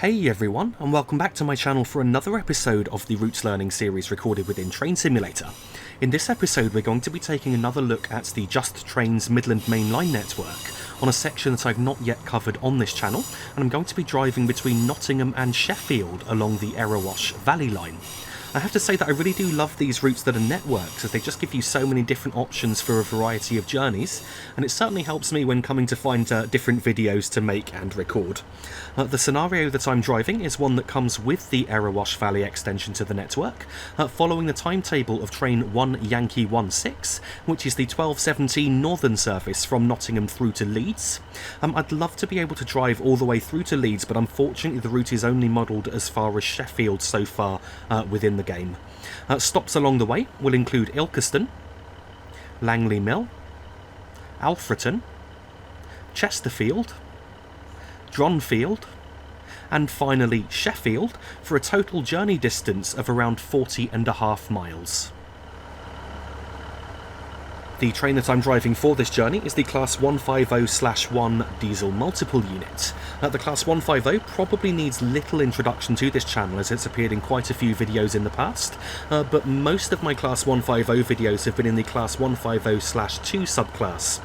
Hey everyone, and welcome back to my channel for another episode of the Routes Learning series recorded within Train Simulator. In this episode we're going to be taking another look at the Just Trains Midland mainline network on a section that I've not yet covered on this channel, and I'm going to be driving between Nottingham and Sheffield along the Erewash Valley line. I have to say that I really do love these routes that are networked, as they just give you so many different options for a variety of journeys, and it certainly helps me when coming to find different videos to make and record. The scenario that I'm driving is one that comes with the Erewash Valley extension to the network, following the timetable of train 1 Yankee 16, which is the 1217 northern service from Nottingham through to Leeds. I'd love to be able to drive all the way through to Leeds, but unfortunately the route is only modelled as far as Sheffield so far within the game. Stops along the way will include Ilkeston, Langley Mill, Alfreton, Chesterfield, Dronfield, and finally Sheffield, for a total journey distance of around 40.5 miles. The train that I'm driving for this journey is the Class 150/1 diesel multiple unit. The Class 150 probably needs little introduction to this channel, as it's appeared in quite a few videos in the past, but most of my Class 150 videos have been in the Class 150/2 subclass,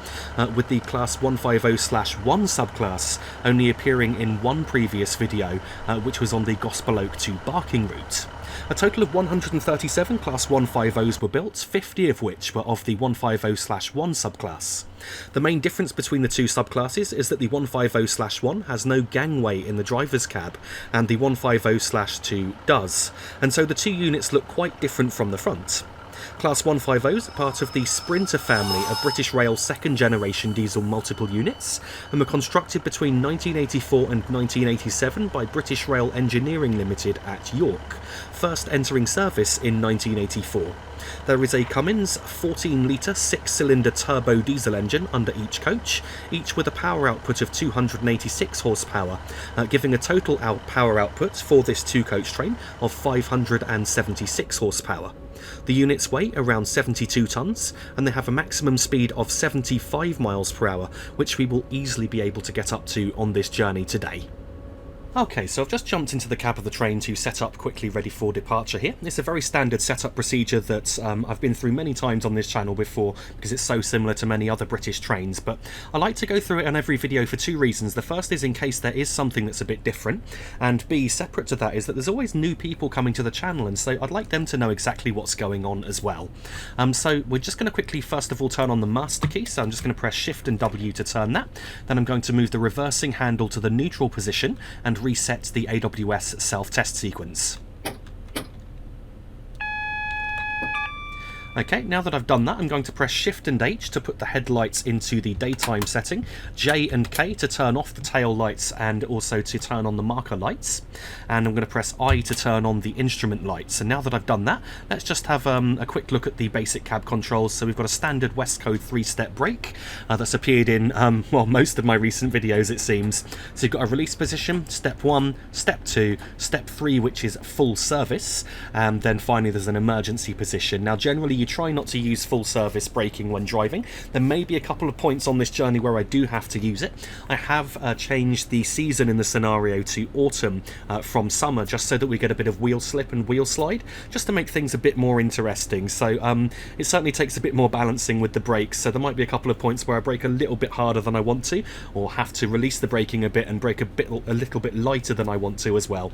with the Class 150/1 subclass only appearing in one previous video, which was on the Gospel Oak to Barking route. A total of 137 Class 150s were built, 50 of which were of the 150/1 subclass. The main difference between the two subclasses is that the 150/1 has no gangway in the driver's cab, and the 150/2 does, and so the two units look quite different from the front. Class 150s are part of the Sprinter family of British Rail second generation diesel multiple units, and were constructed between 1984 and 1987 by British Rail Engineering Limited at York, first entering service in 1984. There is a Cummins 14-litre 6-cylinder turbo diesel engine under each coach, each with a power output of 286 horsepower, giving a total power output for this two-coach train of 576 horsepower. The units weigh around 72 tonnes, and they have a maximum speed of 75 miles per hour, which we will easily be able to get up to on this journey today. Okay, so I've just jumped into the cab of the train to set up quickly ready for departure here. It's a very standard setup procedure that I've been through many times on this channel before, because it's so similar to many other British trains, but I like to go through it on every video for two reasons. The first is in case there is something that's a bit different, and B, separate to that, is that there's always new people coming to the channel, and so I'd like them to know exactly what's going on as well. So we're just going to quickly first of all turn on the master key, so I'm just going to press Shift and W to turn that. Then I'm going to move the reversing handle to the neutral position and reset the AWS self-test sequence. Okay, now that I've done that, I'm going to press Shift and H to put the headlights into the daytime setting, J and K to turn off the tail lights and also to turn on the marker lights, and I'm going to press I to turn on the instrument lights. And now that I've done that, let's just have a quick look at the basic cab controls. So we've got a standard Westcode 3-step brake that's appeared in well, most of my recent videos, it seems. So you've got a release position, step 1, step 2, step 3, which is full service, and then finally there's an emergency position. Now generally you try not to use full service braking when driving. There may be a couple of points on this journey where I do have to use it. I have changed the season in the scenario to autumn from summer, just so that we get a bit of wheel slip and wheel slide, just to make things a bit more interesting. So it certainly takes a bit more balancing with the brakes, so there might be a couple of points where I brake a little bit harder than I want to, or have to release the braking a bit and brake a little bit lighter than I want to as well.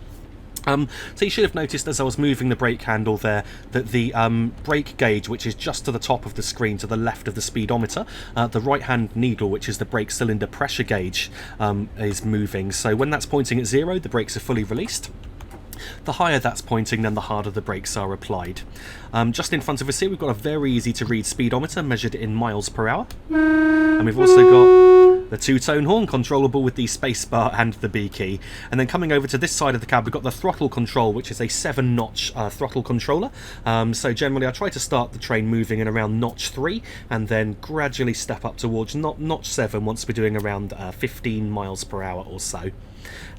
So you should have noticed as I was moving the brake handle there that the brake gauge, which is just to the top of the screen to the left of the speedometer, the right hand needle, which is the brake cylinder pressure gauge, is moving. So when that's pointing at 0, the brakes are fully released. The higher that's pointing, then the harder the brakes are applied. Just in front of us here we've got a very easy to read speedometer measured in miles per hour, and we've also got the two-tone horn controllable with the spacebar and the B key. And then coming over to this side of the cab we've got the throttle control, which is a 7-notch throttle controller. So generally I try to start the train moving in around notch 3 and then gradually step up towards notch 7 once we're doing around 15 miles per hour or so.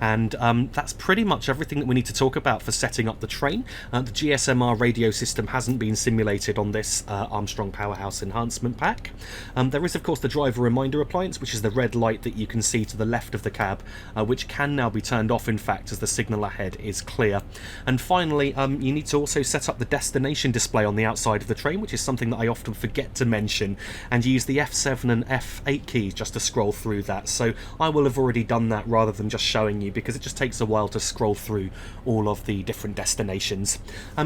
And that's pretty much everything that we need to talk about for setting up the train. The GSMR radio system hasn't been simulated on this Armstrong Powerhouse enhancement pack. There is of course the driver reminder appliance, which is the red light that you can see to the left of the cab, which can now be turned off in fact as the signal ahead is clear. And finally, you need to also set up the destination display on the outside of the train, which is something that I often forget to mention, and use the F7 and F8 keys just to scroll through that. So I will have already done that rather than just showing you, because it just takes a while to scroll through all of the different destinations.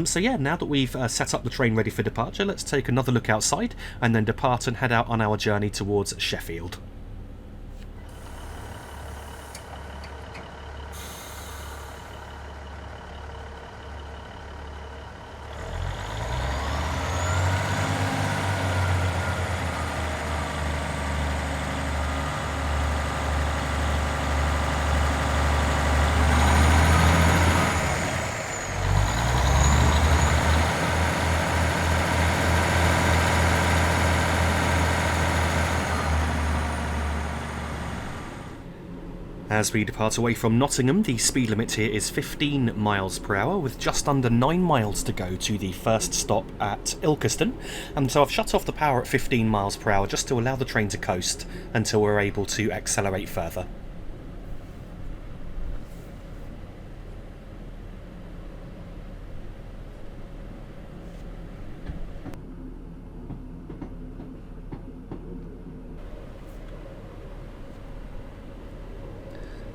So yeah, now that we've set up the train ready for departure, let's take another look outside and then depart and head out on our journey towards Sheffield. As we depart away from Nottingham, the speed limit here is 15 miles per hour, with just under 9 miles to go to the first stop at Ilkeston. And so I've shut off the power at 15 miles per hour just to allow the train to coast until we're able to accelerate further.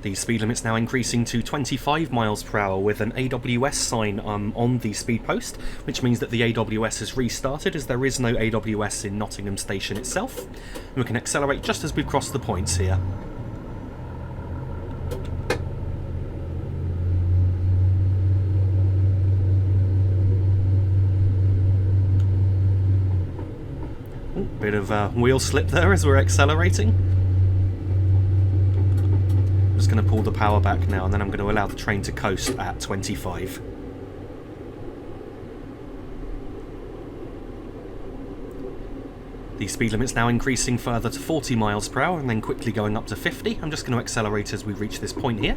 The speed limit's now increasing to 25 miles per hour with an AWS sign on the speed post, which means that the AWS has restarted, as there is no AWS in Nottingham station itself. And we can accelerate just as we cross the points here. Bit of wheel slip there as we're accelerating. I'm just going to pull the power back now, and then I'm going to allow the train to coast at 25. The speed limit's now increasing further to 40 miles per hour and then quickly going up to 50. I'm just going to accelerate as we reach this point here.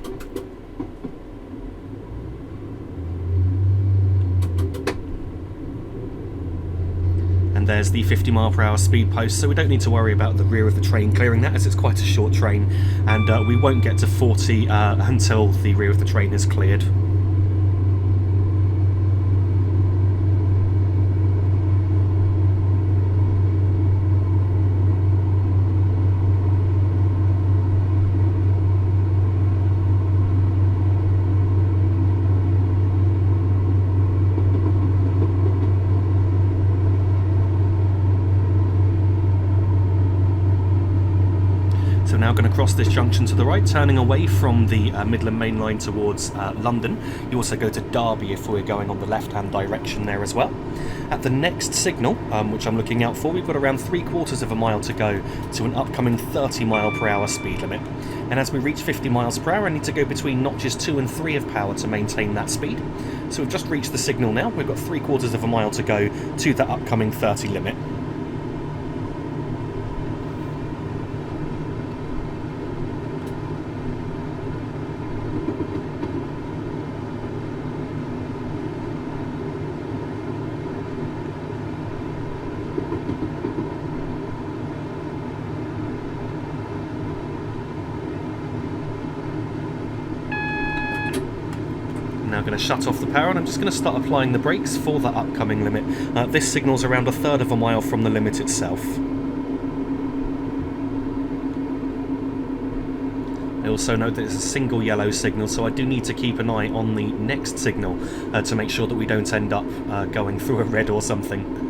And there's the 50 mile per hour speed post, so we don't need to worry about the rear of the train clearing that, as it's quite a short train, and we won't get to 40 until the rear of the train is cleared. Now going to cross this junction to the right, turning away from the Midland main line towards London. You also go to Derby if we're going on the left-hand direction there as well. At the next signal, which I'm looking out for, we've got around 3/4 of a mile to go to an upcoming 30 mile per hour speed limit. And as we reach 50 miles per hour, I need to go between notches 2 and 3 of power to maintain that speed. So we've just reached the signal now. We've got 3/4 of a mile to go to that upcoming 30 limit. Now going to shut off the power, and I'm just going to start applying the brakes for that upcoming limit. This signal's around 1/3 of a mile from the limit itself. I also note that it's a single yellow signal, so I do need to keep an eye on the next signal to make sure that we don't end up going through a red or something.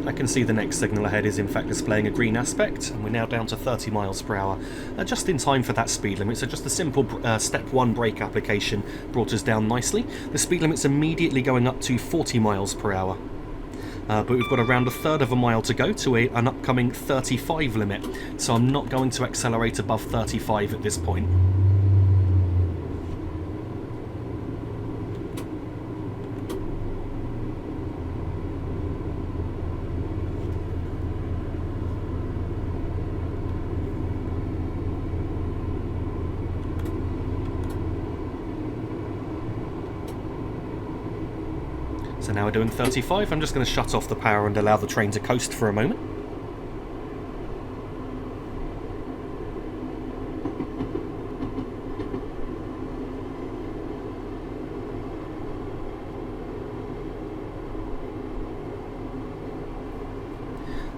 I can see the next signal ahead is in fact displaying a green aspect, and we're now down to 30 miles per hour, just in time for that speed limit. So just a simple step 1 brake application brought us down nicely. The speed limit's immediately going up to 40 miles per hour. But we've got around 1/3 of a mile to go to an upcoming 35 limit, so I'm not going to accelerate above 35 at this point. So now we're doing 35. I'm just going to shut off the power and allow the train to coast for a moment.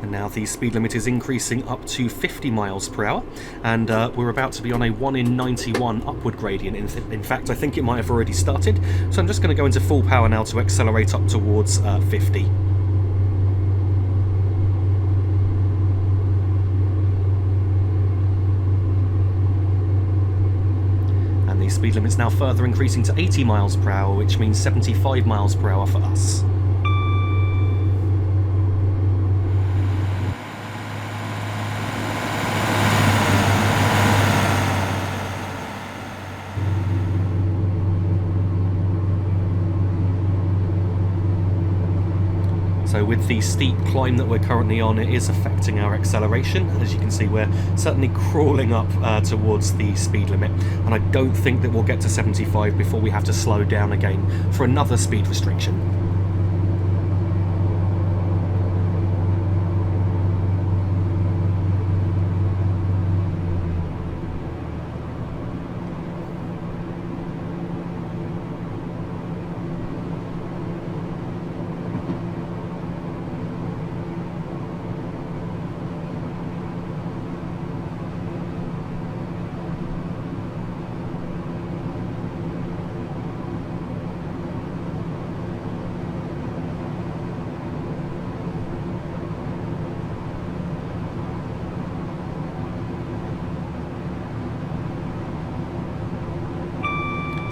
And now the speed limit is increasing up to 50 miles per hour, and we're about to be on a 1 in 91 upward gradient. In fact, I think it might have already started, so I'm just going to go into full power now to accelerate up towards 50. And the speed limit's now further increasing to 80 miles per hour, which means 75 miles per hour for us. So with the steep climb that we're currently on, it is affecting our acceleration. As you can see, we're certainly crawling up towards the speed limit, and I don't think that we'll get to 75 before we have to slow down again for another speed restriction.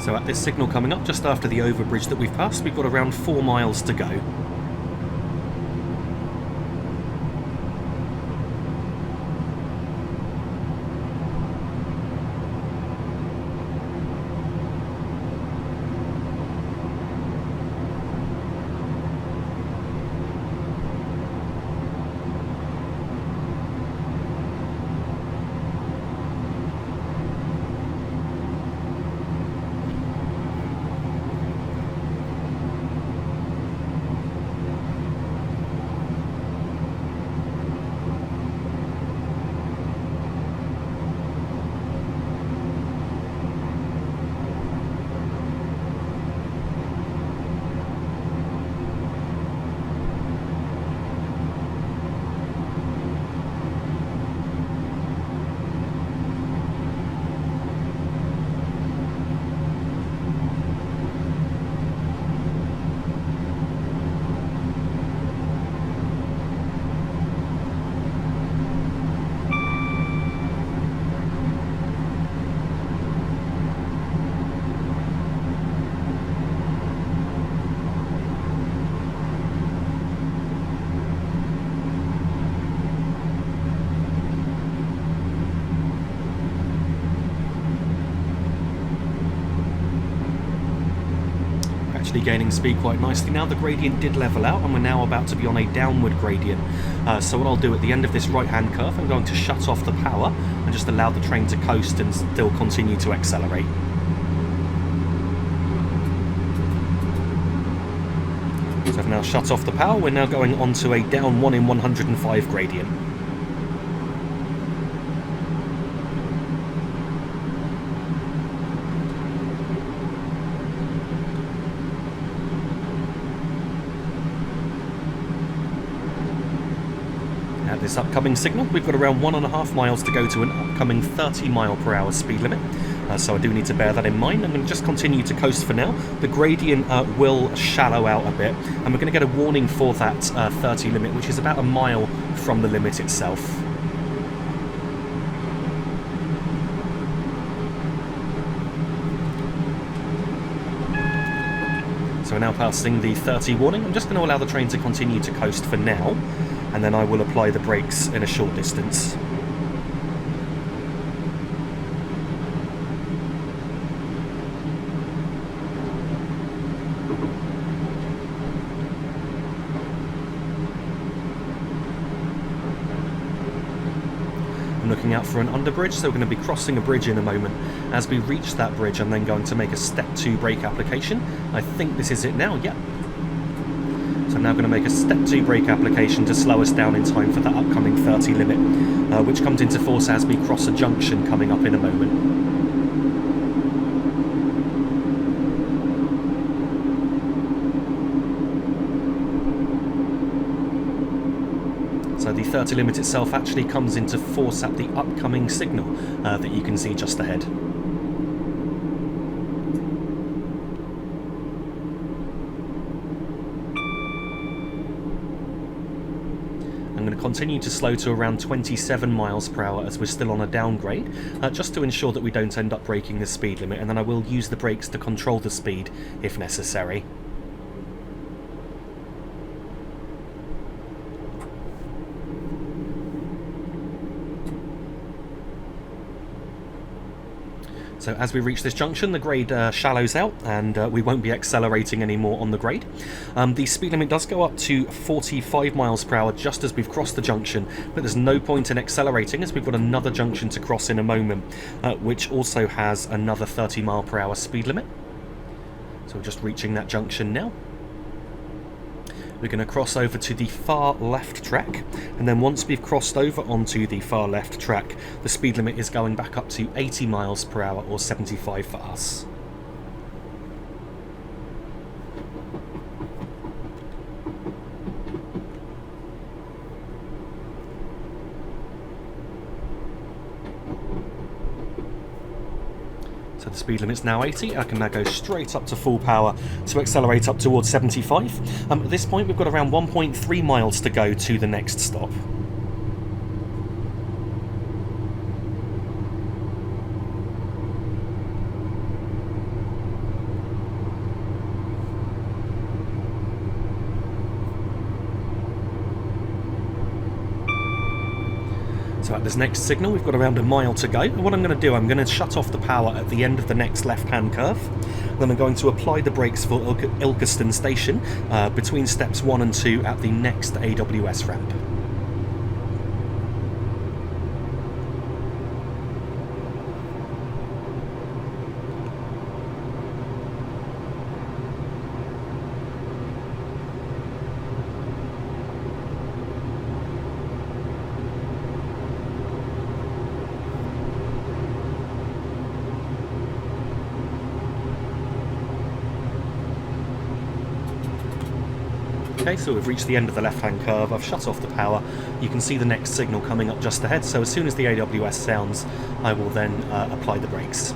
So at this signal coming up, just after the overbridge that we've passed, we've got around 4 miles to go. Gaining speed quite nicely now. The gradient did level out, and we're now about to be on a downward gradient. So what I'll do at the end of this right hand curve, I'm going to shut off the power and just allow the train to coast and still continue to accelerate. So I've now shut off the power. We're now going on to a down 1 in 105 gradient. This upcoming signal, we've got around 1.5 miles to go to an upcoming 30 mile per hour speed limit, so I do need to bear that in mind. I'm going to just continue to coast for now. The gradient will shallow out a bit, and we're going to get a warning for that 30 limit, which is about a mile from the limit itself. So we're now passing the 30 warning. I'm just going to allow the train to continue to coast for now, and then I will apply the brakes in a short distance. I'm looking out for an underbridge, so we're going to be crossing a bridge in a moment. As we reach that bridge, I'm then going to make a step 2 brake application. I think this is it now, yep. So I'm now going to make a step 2 brake application to slow us down in time for that upcoming 30 limit, which comes into force as we cross a junction coming up in a moment. So the 30 limit itself actually comes into force at the upcoming signal that you can see just ahead. I'm going to continue to slow to around 27 miles per hour as we're still on a downgrade, just to ensure that we don't end up breaking the speed limit, and then I will use the brakes to control the speed if necessary. So as we reach this junction, the grade shallows out and we won't be accelerating anymore on the grade. The speed limit does go up to 45 miles per hour just as we've crossed the junction, but there's no point in accelerating as we've got another junction to cross in a moment, which also has another 30 mile per hour speed limit. So we're just reaching that junction now. We're going to cross over to the far left track, and then once we've crossed over onto the far left track, the speed limit is going back up to 80 miles per hour or 75 for us. So the speed limit's now 80, I can now go straight up to full power to accelerate up towards 75. At this point we've got around 1.3 miles to go to the next stop. So at this next signal we've got around a mile to go, and what I'm going to do, I'm going to shut off the power at the end of the next left-hand curve. Then I'm going to apply the brakes for Ilkeston station between steps 1 and 2 at the next AWS ramp. Okay, so we've reached the end of the left-hand curve, I've shut off the power, you can see the next signal coming up just ahead, so as soon as the AWS sounds, I will then apply the brakes.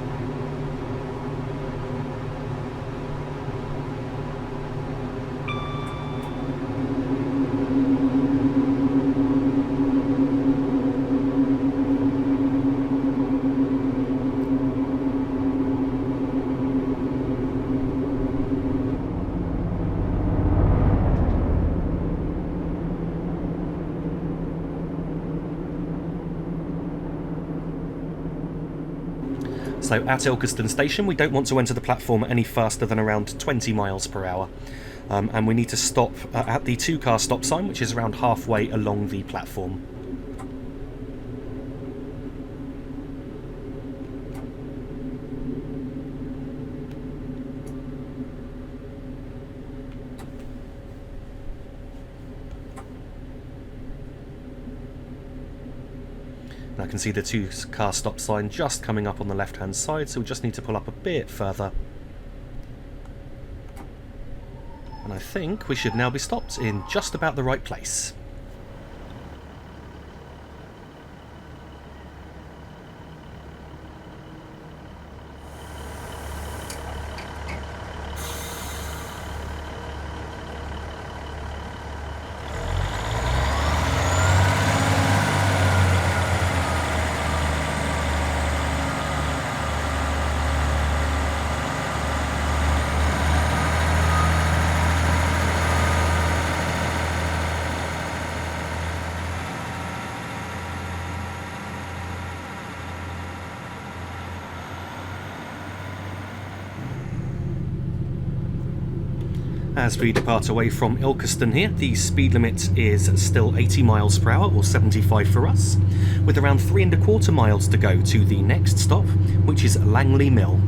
So at Ilkeston station we don't want to enter the platform any faster than around 20 miles per hour. And we need to stop at the 2-car stop sign, which is around halfway along the platform. I can see the 2-car stop sign just coming up on the left hand side, so we just need to pull up a bit further. And I think we should now be stopped in just about the right place. As we depart away from Ilkeston here, the speed limit is still 80 miles per hour, or 75 for us, with around 3¼ miles to go to the next stop, which is Langley Mill.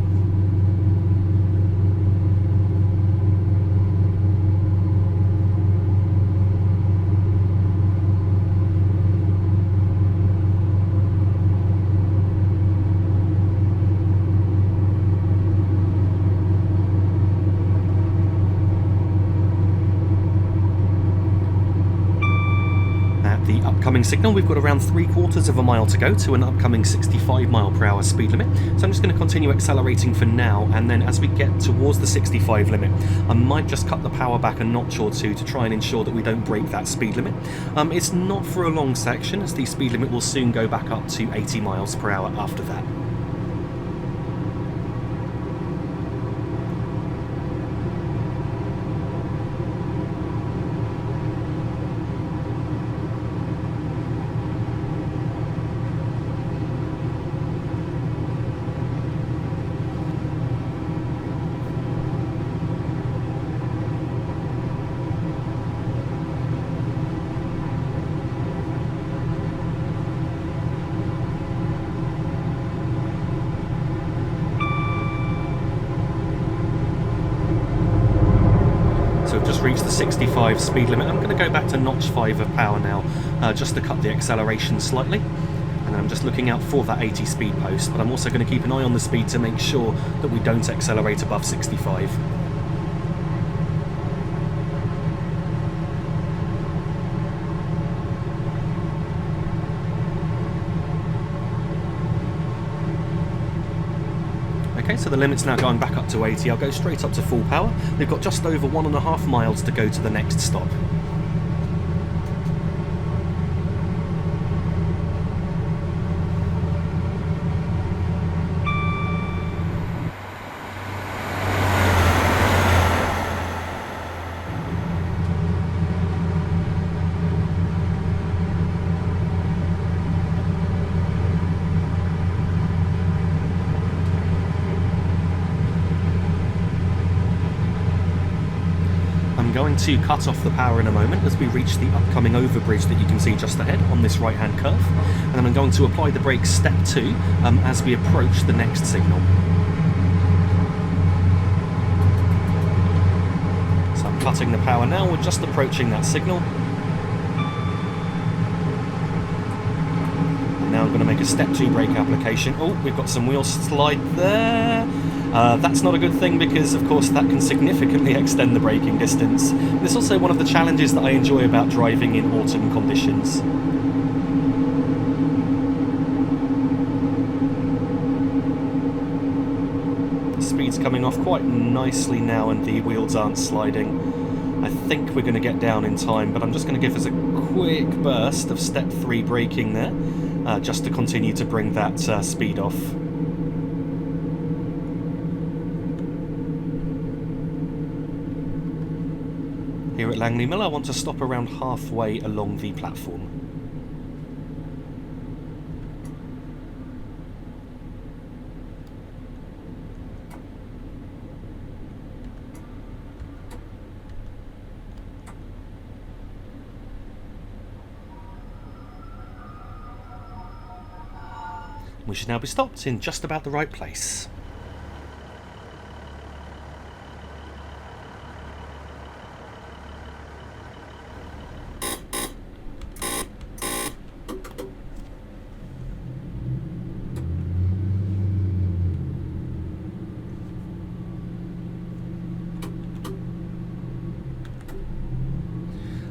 The upcoming signal, we've got around 3/4 of a mile to go to an upcoming 65 mph speed limit, so I'm just going to continue accelerating for now, and then as we get towards the 65 limit I might just cut the power back a notch or two to try and ensure that we don't break that speed limit. It's not for a long section, as the speed limit will soon go back up to 80 mph after that. So we've just reached the 65 speed limit. I'm going to go back to notch 5 of power now, just to cut the acceleration slightly. And I'm just looking out for that 80 speed post, but I'm also going to keep an eye on the speed to make sure that we don't accelerate above 65. Okay, so the limit's now going back up to 80. I'll go straight up to full power. We've got just over 1.5 miles to go to the next stop. Going to cut off the power in a moment as we reach the upcoming overbridge that you can see just ahead on this right hand curve, and then I'm going to apply the brakes step 2 as we approach the next signal. So I'm cutting the power now, we're just approaching that signal, and now I'm going to make a step 2 brake application. Oh, we've got some wheel slide there. That's not a good thing because, of course, that can significantly extend the braking distance. And it's also one of the challenges that I enjoy about driving in autumn conditions. The speed's coming off quite nicely now and the wheels aren't sliding. I think we're going to get down in time, but I'm just going to give us a quick burst of step 3 braking there, just to continue to bring that speed off. Here at Langley Mill, I want to stop around halfway along the platform. We should now be stopped in just about the right place.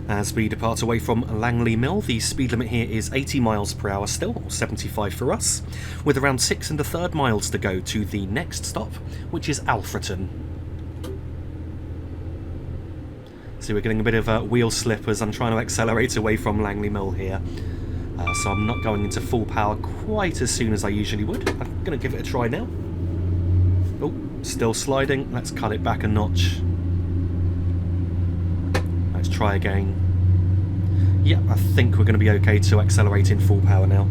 As we depart away from Langley Mill, the speed limit here is 80 mph still, or 75 for us, with around 6 1/3 miles to go to the next stop, which is Alfreton. So we're getting a bit of wheel slip as I'm trying to accelerate away from Langley Mill here. So I'm not going into full power quite as soon as I usually would. I'm going to give it a try now. Oh, still sliding. Let's cut it back a notch. Let's try again. Yep, I think we're going to be okay to accelerate in full power now.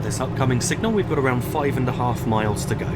this upcoming signal, we've got around 5.5 miles to go.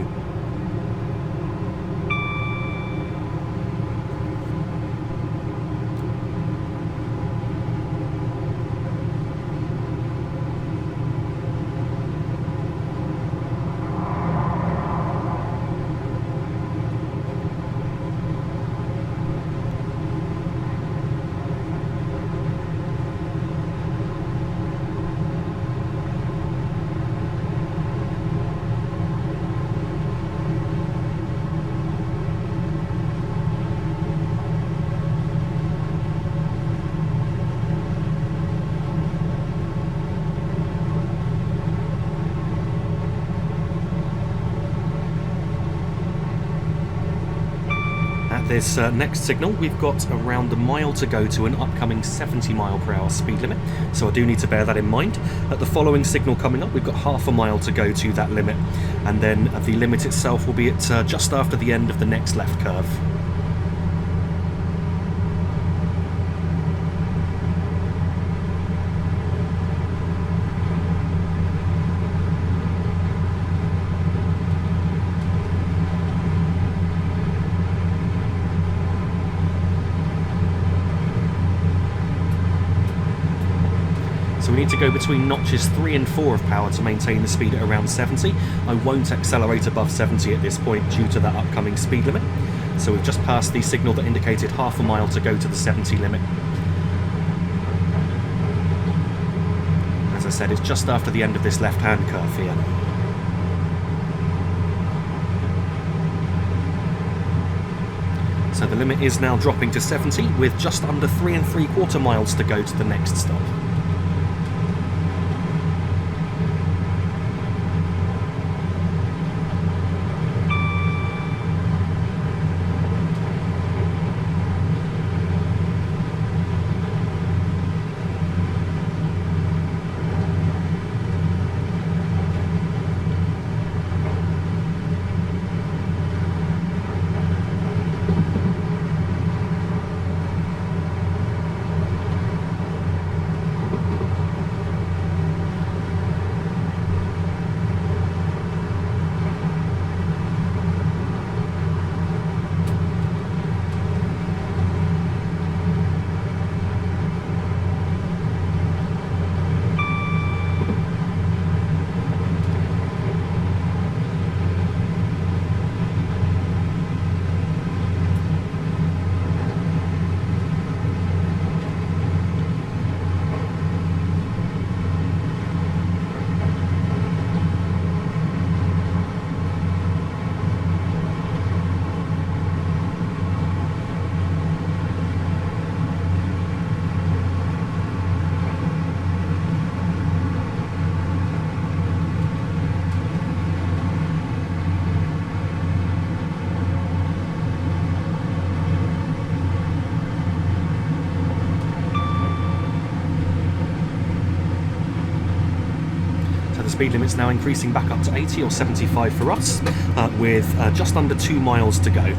This next signal, we've got around a mile to go to an upcoming 70 mph speed limit, so I do need to bear that in mind. At the following signal coming up, we've got half a mile to go to that limit, and then the limit itself will be at just after the end of the next left curve. We need to go between notches 3 and 4 of power to maintain the speed at around 70. I won't accelerate above 70 at this point due to that upcoming speed limit. So we've just passed the signal that indicated half a mile to go to the 70 limit. As I said, it's just after the end of this left-hand curve here. So the limit is now dropping to 70 with just under 3 3/4 miles to go to the next stop. Speed limit's now increasing back up to 80 or 75 for us, with just under 2 miles to go.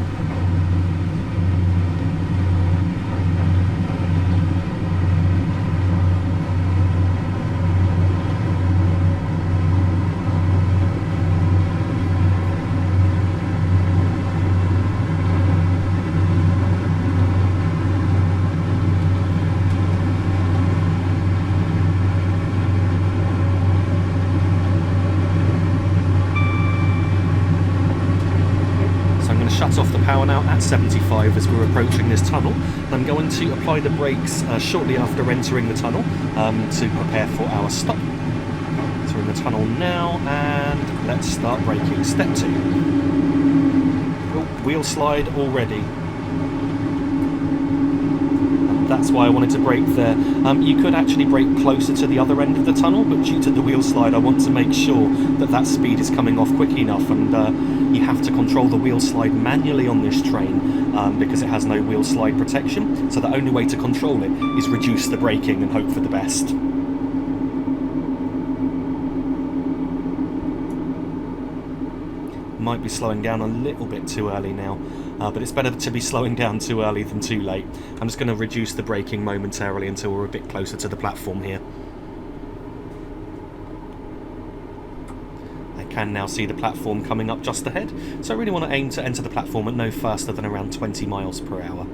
Shut off the power now at 75 as we're approaching this tunnel. I'm going to apply the brakes shortly after entering the tunnel to prepare for our stop. So we're in the tunnel now, and let's start braking. Step 2. Oh, wheel slide already. That's why I wanted to brake there. You could actually brake closer to the other end of the tunnel, but due to the wheel slide I want to make sure that that speed is coming off quick enough, and you have to control the wheel slide manually on this train because it has no wheel slide protection, so the only way to control it is reduce the braking and hope for the best. Might be slowing down a little bit too early now, but it's better to be slowing down too early than too late. I'm just going to reduce the braking momentarily until we're a bit closer to the platform here. can now see the platform coming up just ahead, so I really want to aim to enter the platform at no faster than around 20 miles per hour.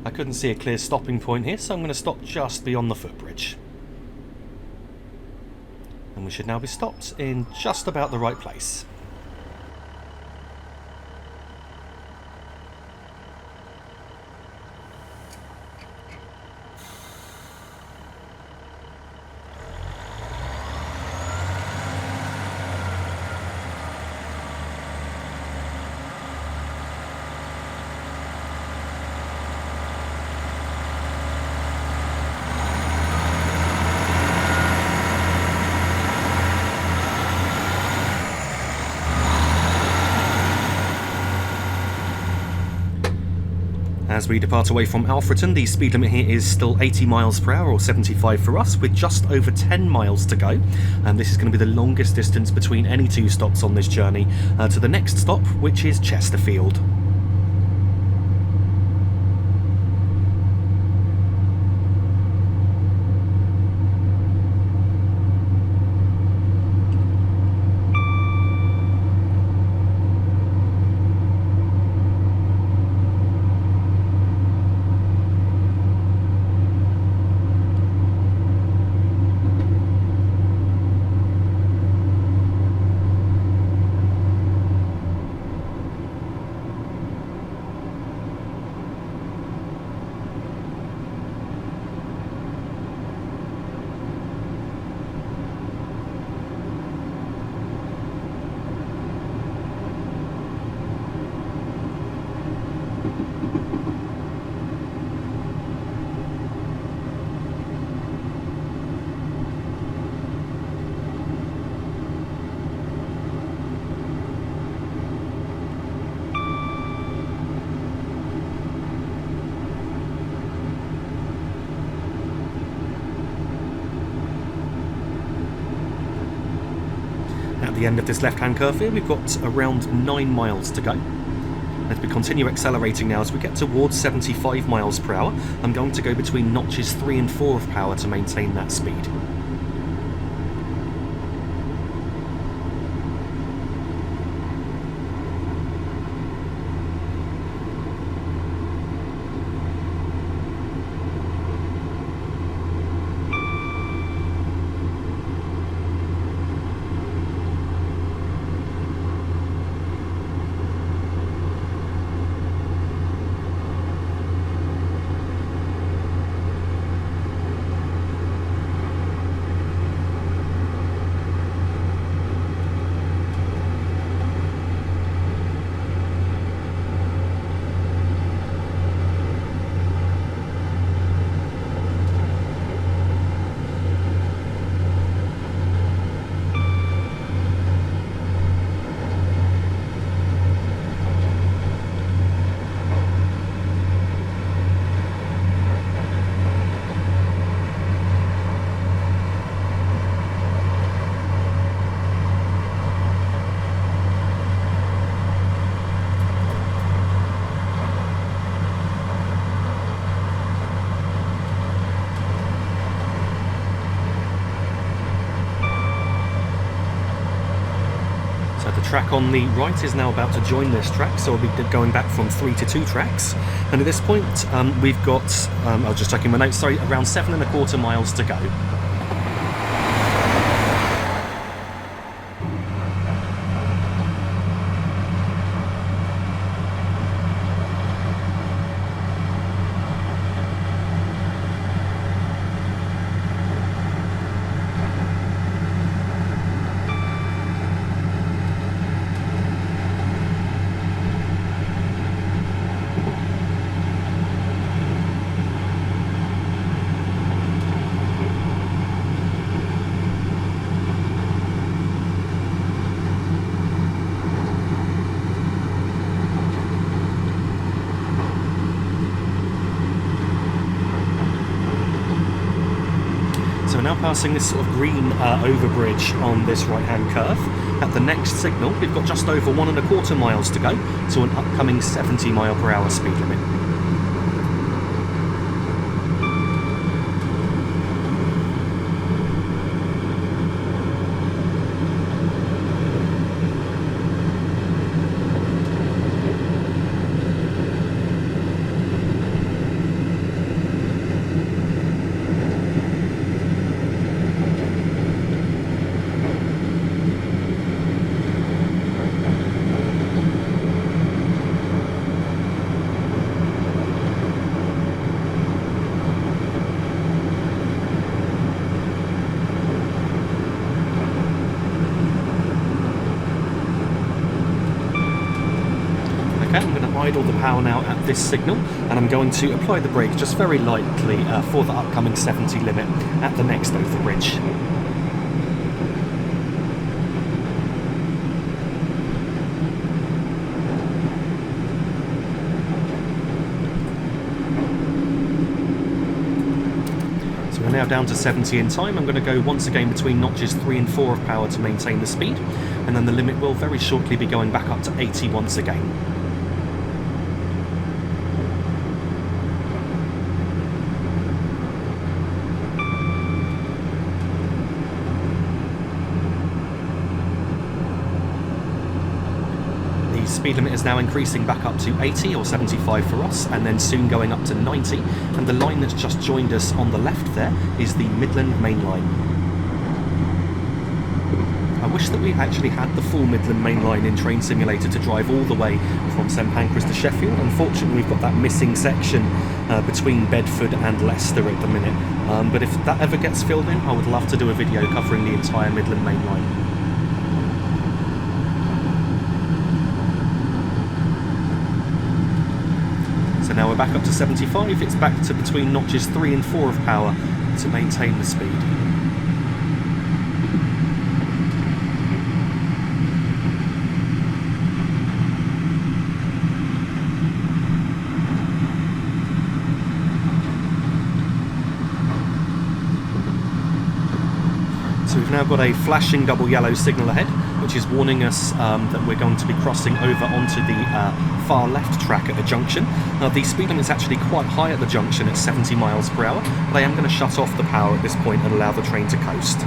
I couldn't see a clear stopping point here, so I'm going to stop just beyond the footbridge. And we should now be stopped in just about the right place. As we depart away from Alfreton, the speed limit here is still 80 miles per hour, or 75 for us, with just over 10 miles to go. And this is going to be the longest distance between any two stops on this journey to the next stop, which is Chesterfield. At the end of this left-hand curve here, we've got around 9 miles to go. As we continue accelerating now, as we get towards 75 miles per hour, I'm going to go between notches 3 and 4 of power to maintain that speed. Track on the right is now about to join this track, so we'll be going back from 3 to 2 tracks. And at this point, we've got, I was just checking my notes, sorry, around 7.25 miles to go. we're now passing this sort of green overbridge on this right-hand curve. At the next signal, we've got just over 1¼ miles to go to an upcoming 70 mile per hour speed limit. I'm going to idle the power now at this signal, and I'm going to apply the brake just very lightly for the upcoming 70 limit at the next overbridge. So we're now down to 70 in time. I'm going to go once again between notches 3 and 4 of power to maintain the speed, and then the limit will very shortly be going back up to 80 once again. Speed limit is now increasing back up to 80 or 75 for us, and then soon going up to 90, and the line that's just joined us on the left there is the Midland main line. I wish that we actually had the full Midland main line in Train Simulator to drive all the way from St Pancras to Sheffield. Unfortunately, we've got that missing section between Bedford and Leicester at the minute, but if that ever gets filled in, I would love to do a video covering the entire Midland main line. So now we're back up to 75, it's back to between notches 3 and 4 of power to maintain the speed. So we've now got a flashing double yellow signal ahead, which is warning us that we're going to be crossing over onto the far left track at a junction. Now the speed limit is actually quite high at the junction at 70 miles per hour, but I am going to shut off the power at this point and allow the train to coast.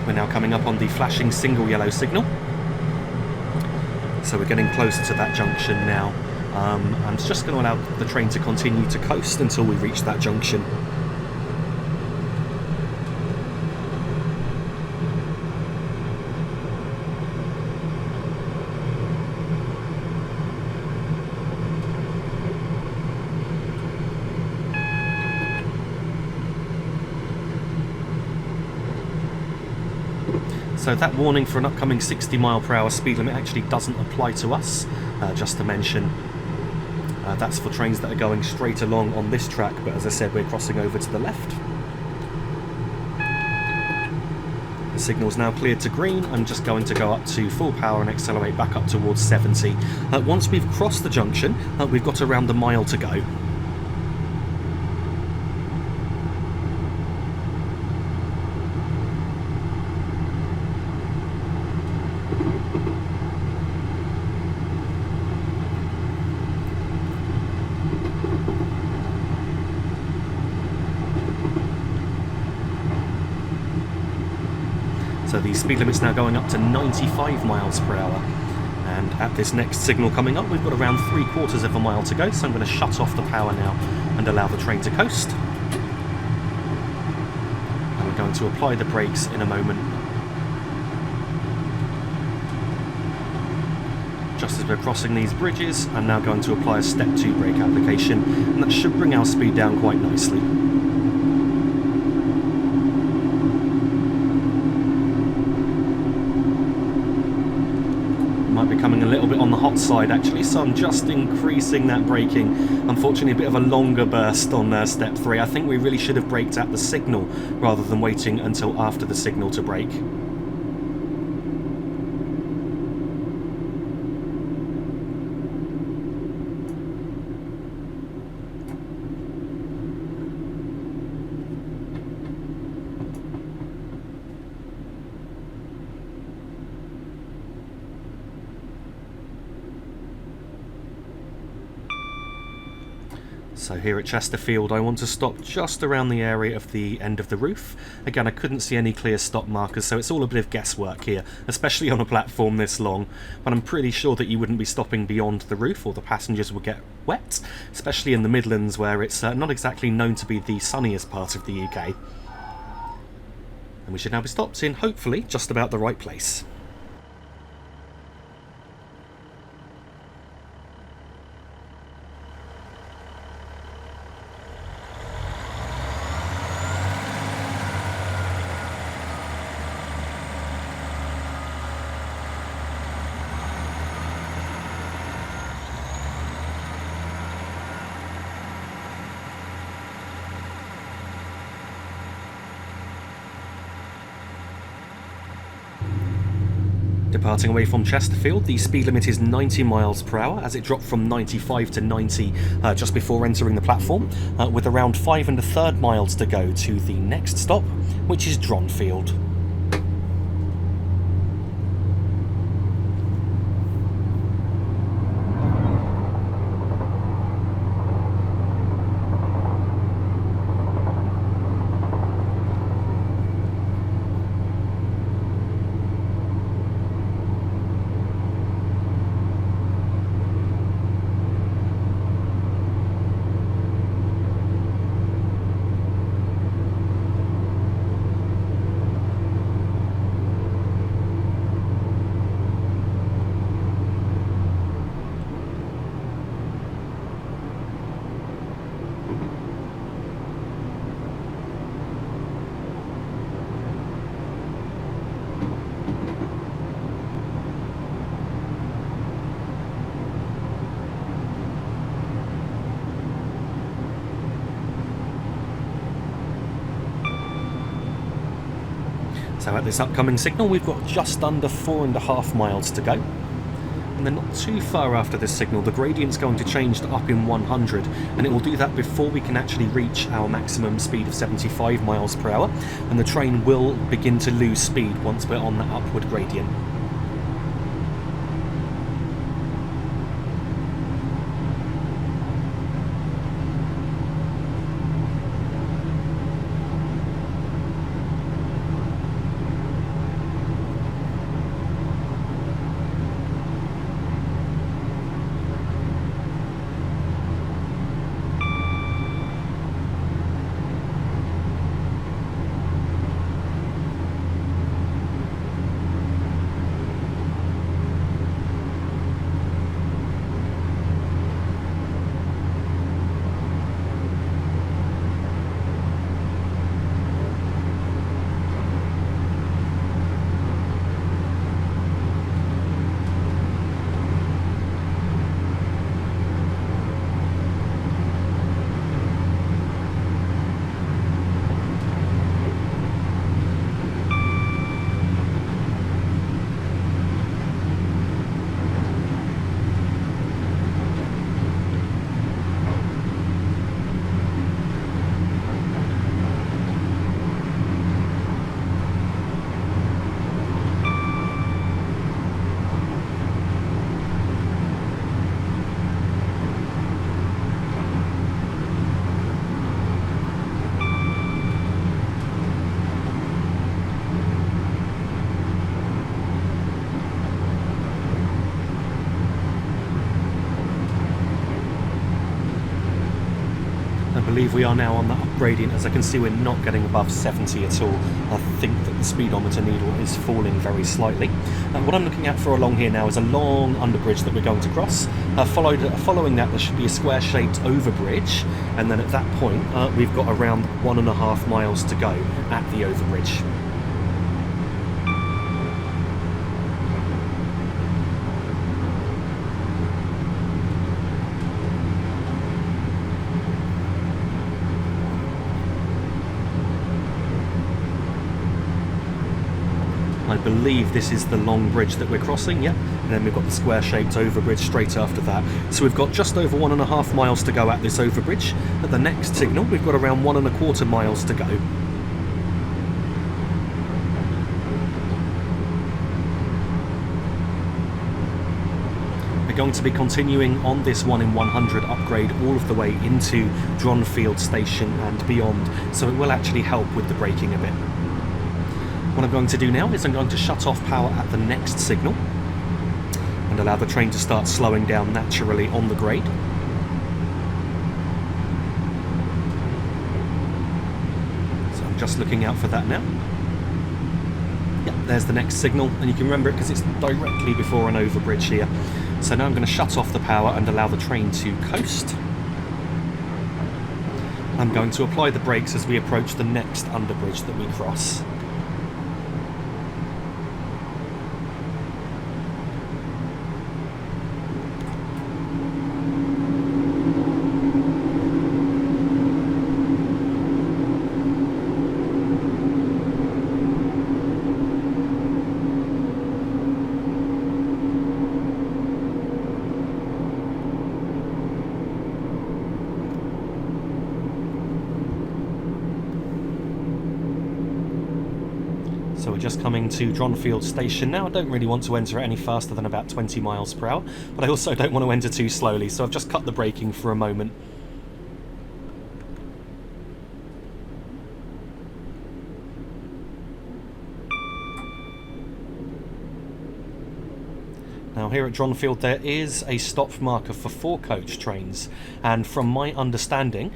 We're now coming up on the flashing single yellow signal, so we're getting closer to that junction now. I'm just going to allow the train to continue to coast until we reach that junction. So that warning for an upcoming 60 mile per hour speed limit actually doesn't apply to us, just to mention. That's for trains that are going straight along on this track, but as I said, we're crossing over to the left. The signal's now cleared to green. I'm just going to go up to full power and accelerate back up towards 70. Once we've crossed the junction, we've got around a mile to go. So the speed limit's now going up to 95 miles per hour. And at this next signal coming up, we've got around 3/4 of a mile to go, so I'm going to shut off the power now and allow the train to coast. And we're going to apply the brakes in a moment. Just as we're crossing these bridges, I'm now going to apply a step 2 brake application, and that should bring our speed down quite nicely. becoming a little bit on the hot side actually, so I'm just increasing that braking. Unfortunately, a bit of a longer burst on step 3. I think we really should have braked at the signal rather than waiting until after the signal to brake. So here at Chesterfield, I want to stop just around the area of the end of the roof. Again, I couldn't see any clear stop markers, so it's all a bit of guesswork here, especially on a platform this long. But I'm pretty sure that you wouldn't be stopping beyond the roof, or the passengers would get wet, especially in the Midlands, where it's not exactly known to be the sunniest part of the UK. And we should now be stopped in, hopefully, just about the right place. Departing away from Chesterfield, the speed limit is 90 miles per hour as it dropped from 95 to 90 just before entering the platform, with around 5 1/3 miles to go to the next stop, which is Dronfield. So at this upcoming signal, we've got just under 4.5 miles to go. And then not too far after this signal, the gradient's going to change to up in 100, and it will do that before we can actually reach our maximum speed of 75 miles per hour, and the train will begin to lose speed once we're on that upward gradient. I believe we are now on that up gradient. As I can see, we're not getting above 70 at all. I think that the speedometer needle is falling very slightly. What I'm looking at for along here now is a long underbridge that we're going to cross. Following that, there should be a square-shaped overbridge, and then at that point, we've got around 1.5 miles to go at the overbridge. I believe this is the long bridge that we're crossing, yeah. And then we've got the square-shaped overbridge straight after that. So we've got just over 1.5 miles to go at this overbridge. At the next signal, we've got around 1.25 miles to go. We're going to be continuing on this 1 in 100 upgrade all of the way into Dronfield station and beyond, so it will actually help with the braking a bit. What I'm going to do now is I'm going to shut off power at the next signal and allow the train to start slowing down naturally on the grade. So I'm just looking out for that now. Yep, there's the next signal, and you can remember it because it's directly before an overbridge here. So now I'm going to shut off the power and allow the train to coast. I'm going to apply the brakes as we approach the next underbridge that we cross. So we're just coming to Dronfield station now. I don't really want to enter it any faster than about 20 miles per hour, but I also don't want to enter too slowly, so I've just cut the braking for a moment. Now here at Dronfield there is a stop marker for 4-coach trains, and from my understanding,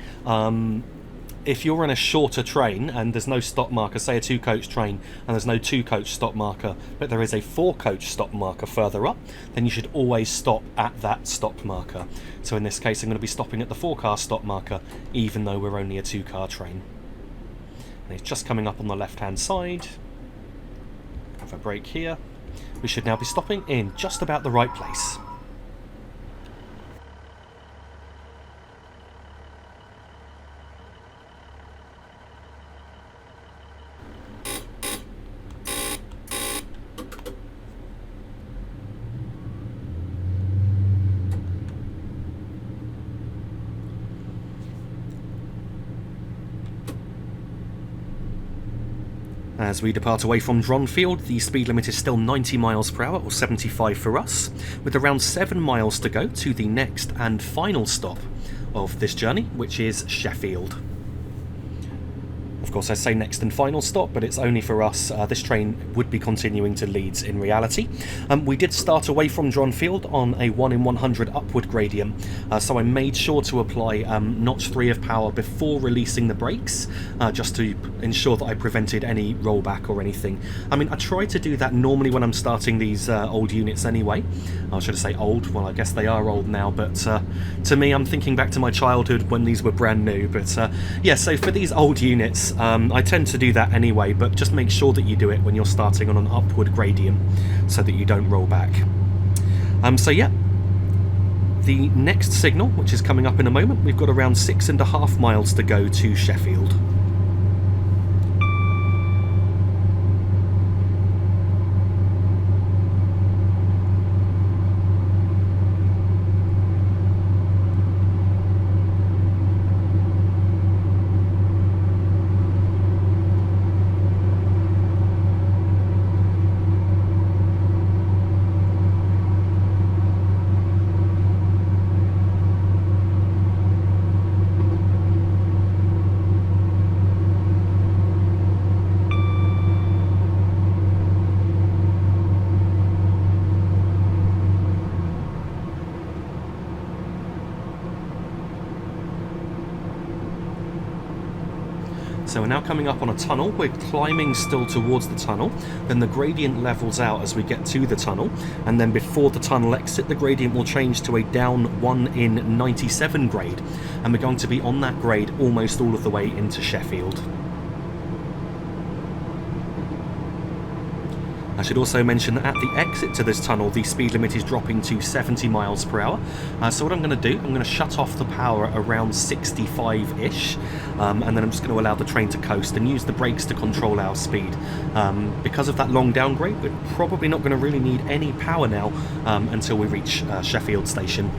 if you're in a shorter train and there's no stop marker, say a 2-coach train, and there's no 2-coach stop marker, but there is a 4-coach stop marker further up, then you should always stop at that stop marker. So in this case I'm going to be stopping at the 4-car stop marker, even though we're only a 2-car train. And it's just coming up on the left-hand side. Have a brake here. We should now be stopping in just about the right place. As we depart away from Dronfield, the speed limit is still 90 miles per hour, or 75 for us, with around 7 miles to go to the next and final stop of this journey, which is Sheffield. Of course, I say next and final stop, but it's only for us. This train would be continuing to Leeds in reality. We did start away from Dronfield on a 1 in 100 upward gradient, so I made sure to apply notch 3 of power before releasing the brakes, just to ensure that I prevented any rollback or anything. I mean, I try to do that normally when I'm starting these old units anyway. I should say old, well I guess they are old now, but to me I'm thinking back to my childhood when these were brand new. But yeah, so for these old units, I tend to do that anyway, but just make sure that you do it when you're starting on an upward gradient so that you don't roll back. So yeah, the next signal, which is coming up in a moment, we've got around 6.5 miles to go to Sheffield. So we're now coming up on a tunnel. We're climbing still towards the tunnel, then the gradient levels out as we get to the tunnel, and then before the tunnel exit the gradient will change to a down 1 in 97 grade, and we're going to be on that grade almost all of the way into Sheffield. I should also mention that at the exit to this tunnel, the speed limit is dropping to 70 miles per hour. So what I'm going to do, I'm going to shut off the power around 65-ish, and then I'm just going to allow the train to coast and use the brakes to control our speed. Because of that long downgrade, we're probably not going to really need any power now until we reach Sheffield station.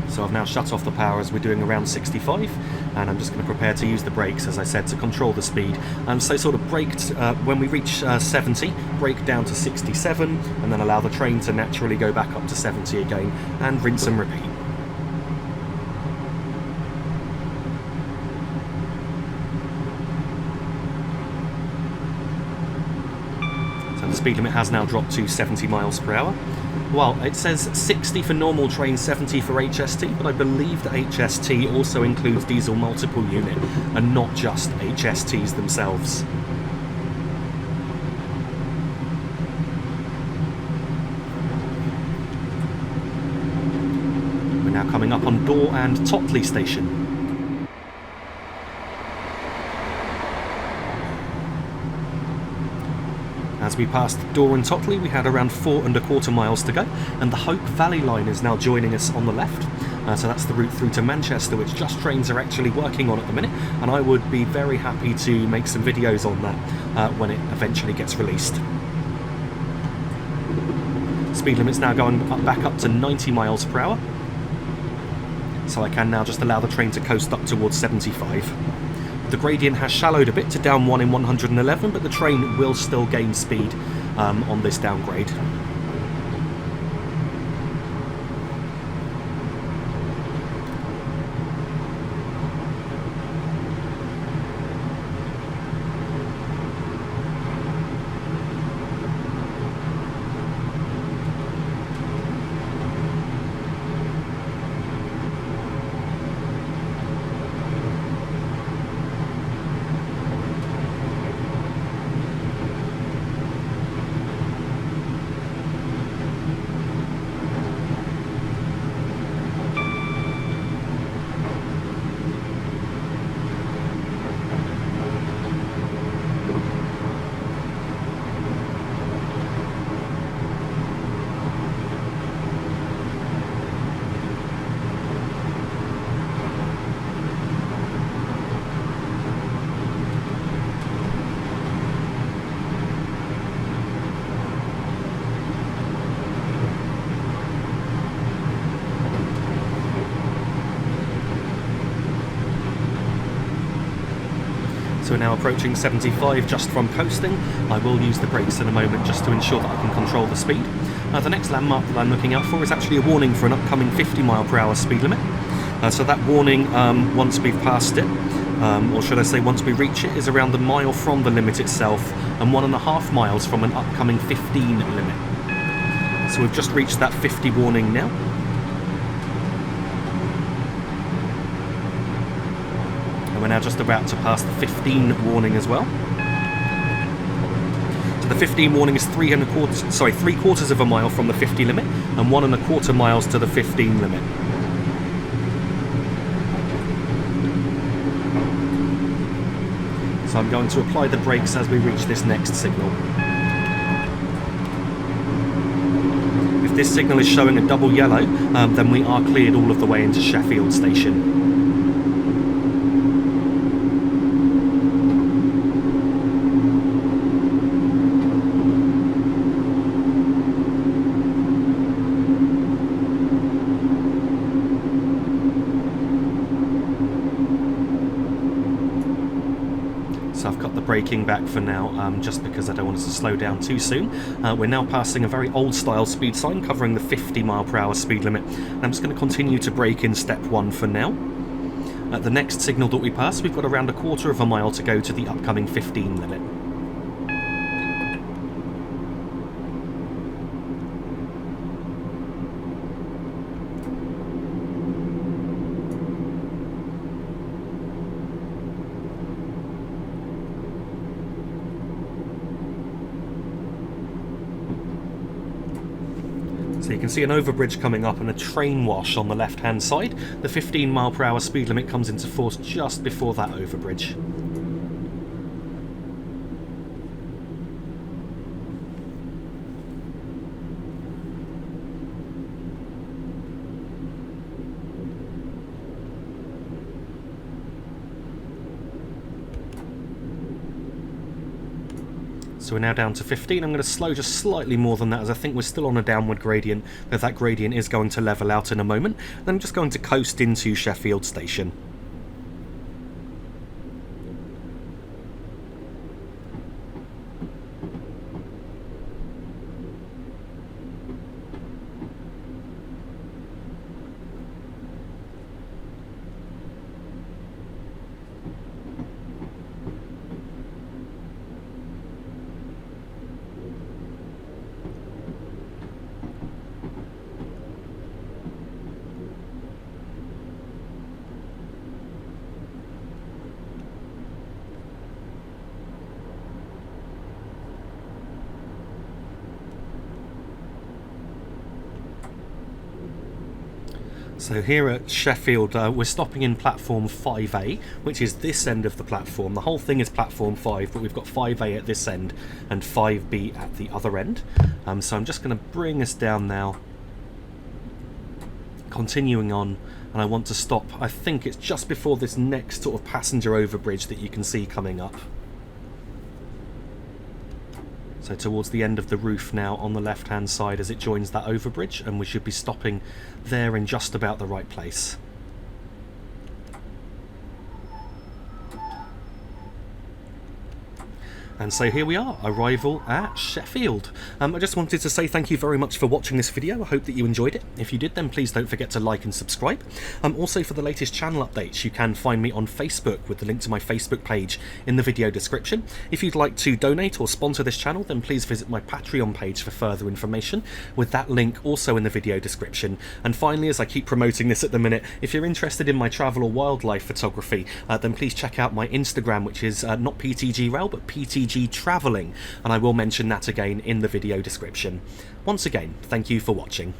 So I've now shut off the power as we're doing around 65, and I'm just going to prepare to use the brakes, as I said, to control the speed. So sort of braked when we reach 70, brake down to 67, and then allow the train to naturally go back up to 70 again, and rinse and repeat. So the speed limit has now dropped to 70 miles per hour. Well, it says 60 for normal train, 70 for HST, but I believe that HST also includes diesel multiple unit and not just HSTs themselves. We're now coming up on Dor and Totley station. As we passed Dor and Totley, we had around 4¼ miles to go, and the Hope Valley line is now joining us on the left. So that's the route through to Manchester, which Just Trains are actually working on at the minute, and I would be very happy to make some videos on that when it eventually gets released. Speed limit's now going back up to 90 miles per hour, so I can now just allow the train to coast up towards 75. The gradient has shallowed a bit to down 1 in 111, but the train will still gain speed on this downgrade. So we're now approaching 75 just from coasting. I will use the brakes in a moment just to ensure that I can control the speed. The next landmark that I'm looking out for is actually a warning for an upcoming 50 mile per hour speed limit. So that warning, once we've passed it, or should I say once we reach it, is around a mile from the limit itself and 1.5 miles from an upcoming 15 limit. So we've just reached that 50 warning now. And we're now just about to pass the 15 warning as well. So the 15 warning is 3/4 of a mile from the 50 limit and 1.25 miles to the 15 limit. So I'm going to apply the brakes as we reach this next signal. If this signal is showing a double yellow, then we are cleared all of the way into Sheffield station. So I've got the braking back for now, just because I don't want us to slow down too soon. We're now passing a very old style speed sign covering the 50 mile per hour speed limit. I'm just going to continue to brake in step 1 for now. At the next signal that we pass, we've got around 1/4 mile to go to the upcoming 15 limit. you can see an overbridge coming up and a train wash on the left hand side. The 15 mph speed limit comes into force just before that overbridge. So we're now down to 15. I'm going to slow just slightly more than that, as I think we're still on a downward gradient, but that gradient is going to level out in a moment. Then I'm just going to coast into Sheffield station. So here at Sheffield, we're stopping in platform 5A, which is this end of the platform. The whole thing is platform 5, but we've got 5A at this end and 5B at the other end. So I'm just going to bring us down now, continuing on, and I want to stop, I think it's just before this next sort of passenger overbridge that you can see coming up. So towards the end of the roof now on the left hand side as it joins that overbridge, and we should be stopping there in just about the right place. And so here we are, arrival at Sheffield. I just wanted to say thank you very much for watching this video. I hope that you enjoyed it. If you did, then please don't forget to like and subscribe. Also, for the latest channel updates, you can find me on Facebook with the link to my Facebook page in the video description. If you'd like to donate or sponsor this channel, then please visit my Patreon page for further information, with that link also in the video description. And finally, as I keep promoting this at the minute, if you're interested in my travel or wildlife photography, then please check out my Instagram, which is not PTG Rail, but PTG Travelling, and I will mention that again in the video description. Once again, thank you for watching.